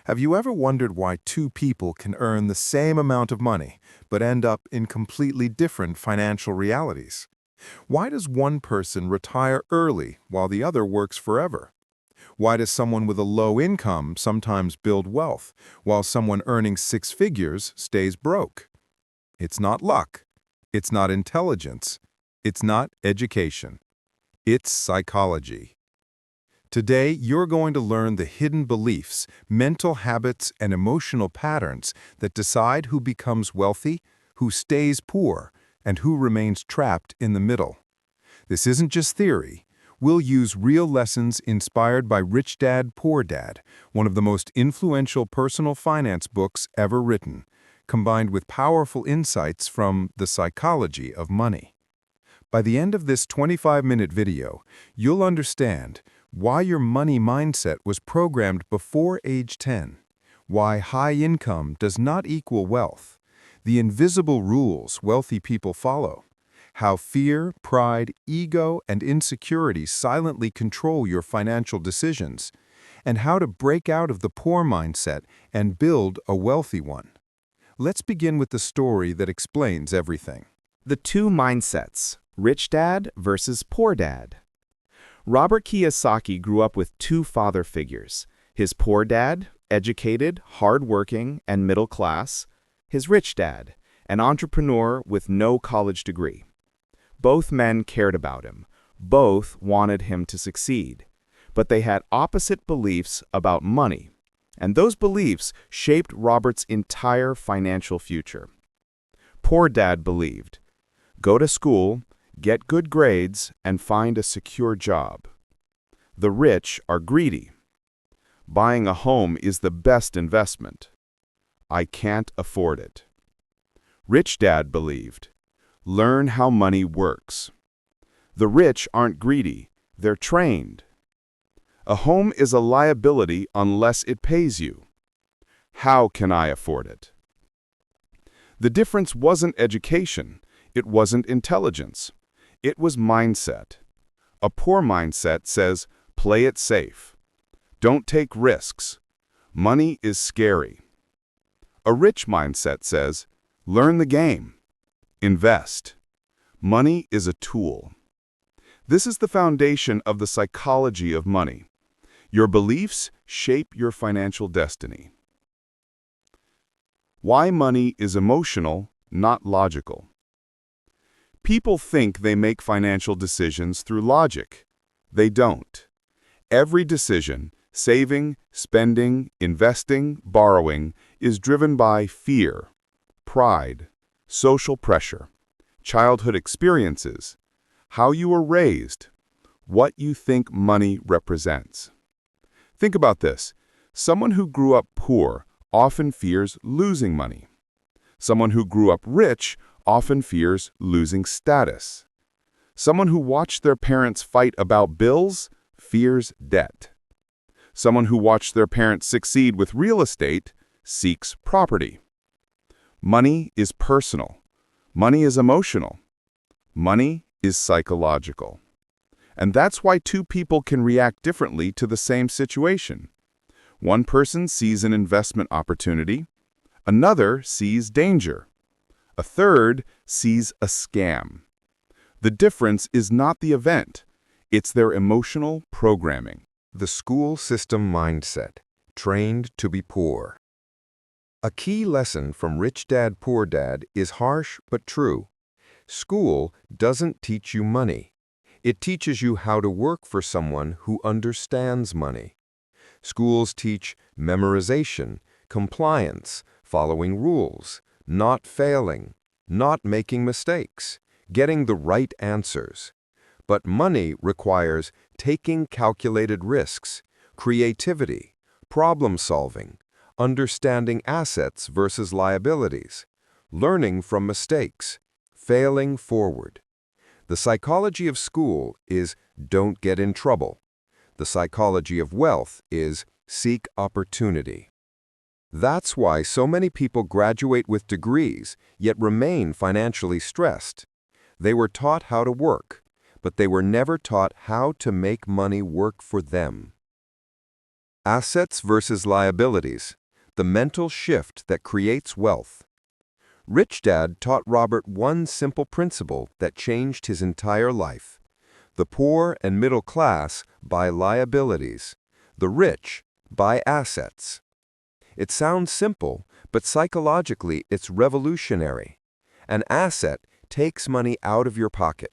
Have you ever wondered why two people can earn the same amount of money but end up in completely different financial realities? Why does one person retire early while the other works forever? Why does someone with a low income sometimes build wealth while someone earning six figures stays broke? It's not luck. It's not intelligence. It's not education. It's psychology. Today, you're going to learn the hidden beliefs, mental habits, and emotional patterns that decide who becomes wealthy, who stays poor, and who remains trapped in the middle. This isn't just theory. We'll use real lessons inspired by Rich Dad, Poor Dad, one of the most influential personal finance books ever written, combined with powerful insights from the psychology of money. By the end of this 25-minute video, you'll understand why your money mindset was programmed before age 10, why high income does not equal wealth, the invisible rules wealthy people follow, how fear, pride, ego, and insecurity silently control your financial decisions, and how to break out of the poor mindset and build a wealthy one. Let's begin with the story that explains everything. The two mindsets, rich dad versus poor dad. Robert Kiyosaki grew up with two father figures. His poor dad, educated, hardworking, and middle class. His rich dad, an entrepreneur with no college degree. Both men cared about him. Both wanted him to succeed. But they had opposite beliefs about money. And those beliefs shaped Robert's entire financial future. Poor dad believed, go to school, get good grades, and find a secure job. The rich are greedy. Buying a home is the best investment. I can't afford it. Rich dad believed, learn how money works. The rich aren't greedy, they're trained. A home is a liability unless it pays you. How can I afford it? The difference wasn't education, it wasn't intelligence. It was mindset. A poor mindset says, play it safe. Don't take risks. Money is scary. A rich mindset says, learn the game. Invest. Money is a tool. This is the foundation of the psychology of money. Your beliefs shape your financial destiny. Why money is emotional, not logical. People think they make financial decisions through logic. They don't. Every decision, saving, spending, investing, borrowing, is driven by fear, pride, social pressure, childhood experiences, how you were raised, what you think money represents. Think about this. Someone who grew up poor often fears losing money. Someone who grew up rich often fears losing status. Someone who watched their parents fight about bills fears debt. Someone who watched their parents succeed with real estate seeks property. Money is personal. Money is emotional. Money is psychological. And that's why two people can react differently to the same situation. One person sees an investment opportunity. Another sees danger. A third sees a scam. The difference is not the event. It's their emotional programming. The school system mindset, trained to be poor. A key lesson from Rich Dad, Poor Dad is harsh but true. School doesn't teach you money. It teaches you how to work for someone who understands money. Schools teach memorization, compliance, following rules, not failing, not making mistakes, getting the right answers. But money requires taking calculated risks, creativity, problem-solving, understanding assets versus liabilities, learning from mistakes, failing forward. The psychology of school is don't get in trouble. The psychology of wealth is seek opportunity. That's why so many people graduate with degrees, yet remain financially stressed. They were taught how to work, but they were never taught how to make money work for them. Assets versus liabilities, the mental shift that creates wealth. Rich Dad taught Robert one simple principle that changed his entire life. The poor and middle class buy liabilities. The rich buy assets. It sounds simple, but psychologically it's revolutionary. An asset takes money out of your pocket.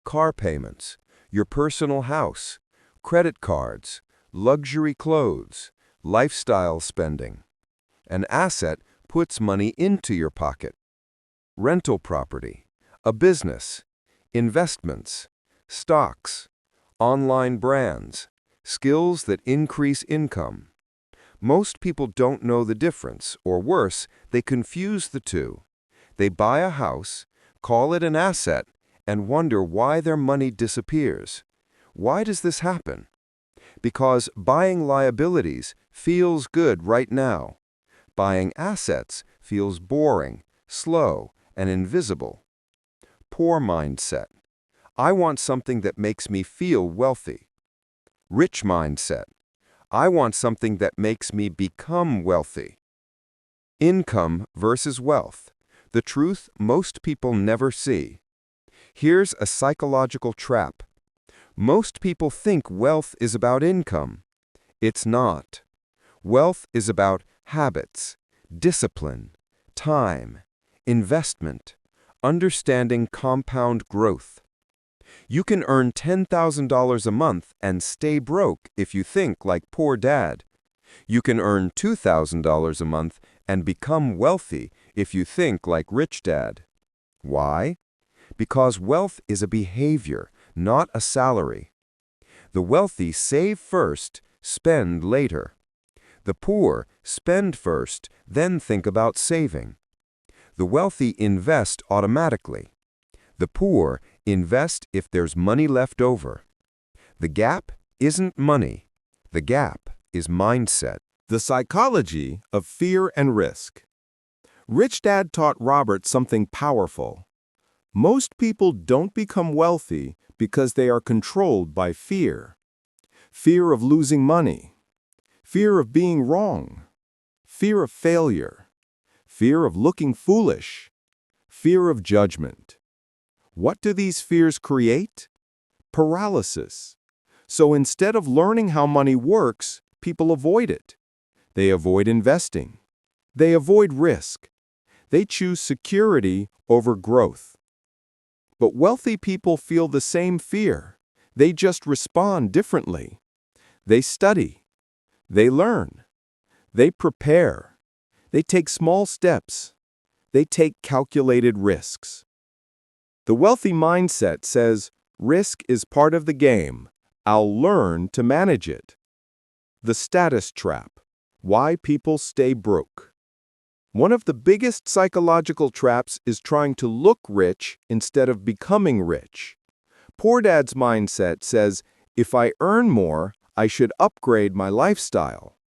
Car payments, your personal house, credit cards, luxury clothes, lifestyle spending. An asset puts money into your pocket. Rental property, a business, investments, stocks, online brands, skills that increase income. Most people don't know the difference, or worse, they confuse the two. They buy a house, call it an asset, and wonder why their money disappears. Why does this happen? Because buying liabilities feels good right now. Buying assets feels boring, slow, and invisible. Poor mindset. I want something that makes me feel wealthy. Rich mindset. I want something that makes me become wealthy. Income versus wealth. The truth most people never see. Here's a psychological trap. Most people think wealth is about income. It's not. Wealth is about habits, discipline, time, investment, understanding compound growth. You can earn $10,000 a month and stay broke if you think like Poor Dad. You can earn $2,000 a month and become wealthy if you think like Rich Dad. Why? Because wealth is a behavior, not a salary. The wealthy save first, spend later. The poor spend first, then think about saving. The wealthy invest automatically. The poor invest if there's money left over. The gap isn't money. The gap is mindset. The psychology of fear and risk. Rich Dad taught Robert something powerful. Most people don't become wealthy because they are controlled by fear. Fear of losing money. Fear of being wrong. Fear of failure. Fear of looking foolish. Fear of judgment. What do these fears create? Paralysis. So instead of learning how money works, people avoid it. They avoid investing. They avoid risk. They choose security over growth. But wealthy people feel the same fear. They just respond differently. They study. They learn. They prepare. They take small steps. They take calculated risks. The wealthy mindset says, risk is part of the game. I'll learn to manage it. The status trap. Why people stay broke. One of the biggest psychological traps is trying to look rich instead of becoming rich. Poor Dad's mindset says, if I earn more, I should upgrade my lifestyle.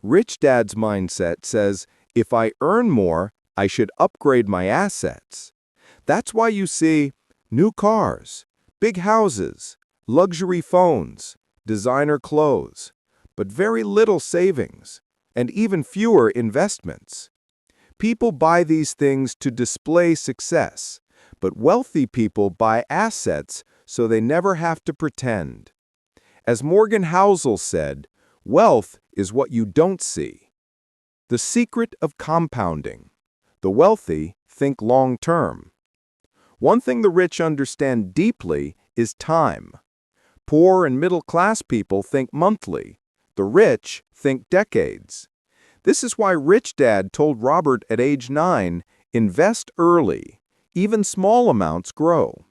Rich Dad's mindset says, if I earn more, I should upgrade my assets. That's why you see new cars, big houses, luxury phones, designer clothes, but very little savings, and even fewer investments. People buy these things to display success, but wealthy people buy assets so they never have to pretend. As Morgan Housel said, wealth is what you don't see. The secret of compounding. The wealthy think long-term. One thing the rich understand deeply is time. Poor and middle-class people think monthly. The rich think decades. This is why Rich Dad told Robert at age 9, invest early. Even small amounts grow.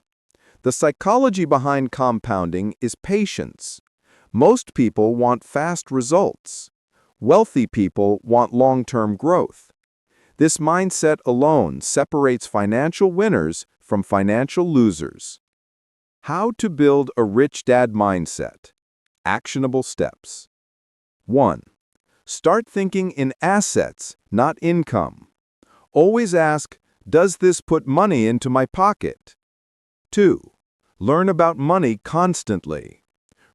The psychology behind compounding is patience. Most people want fast results. Wealthy people want long-term growth. This mindset alone separates financial winners from financial losers. How to build a Rich Dad mindset. Actionable steps. 1. Start thinking in assets, not income. Always ask, does this put money into my pocket? 2. Learn about money constantly.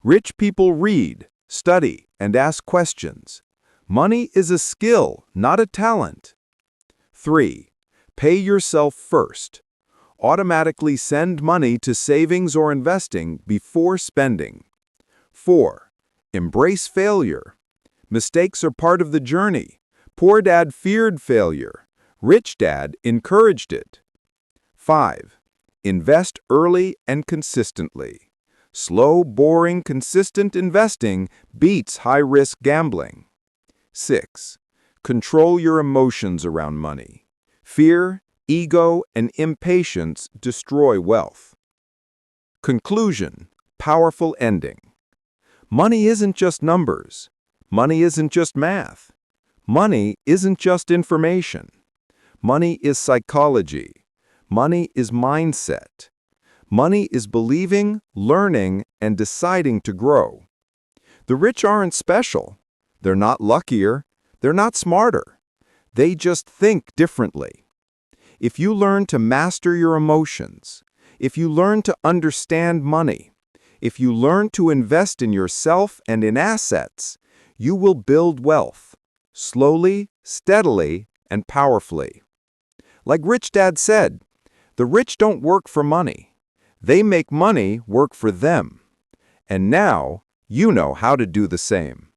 Rich people read, study, and ask questions. Money is a skill, not a talent. 3. Pay yourself first. Automatically send money to savings or investing before spending. 4. Embrace failure. Mistakes are part of the journey. Poor Dad feared failure. Rich Dad encouraged it. 5. Invest early and consistently. Slow, boring, consistent investing beats high-risk gambling. 6. Control your emotions around money. Fear, ego, and impatience destroy wealth. Conclusion. Powerful ending. Money isn't just numbers. Money isn't just math. Money isn't just information. Money is psychology. Money is mindset. Money is believing, learning, and deciding to grow. The rich aren't special. They're not luckier. They're not smarter. They just think differently. If you learn to master your emotions, if you learn to understand money, if you learn to invest in yourself and in assets, you will build wealth, slowly, steadily, and powerfully. Like Rich Dad said, the rich don't work for money. They make money work for them. And now, you know how to do the same.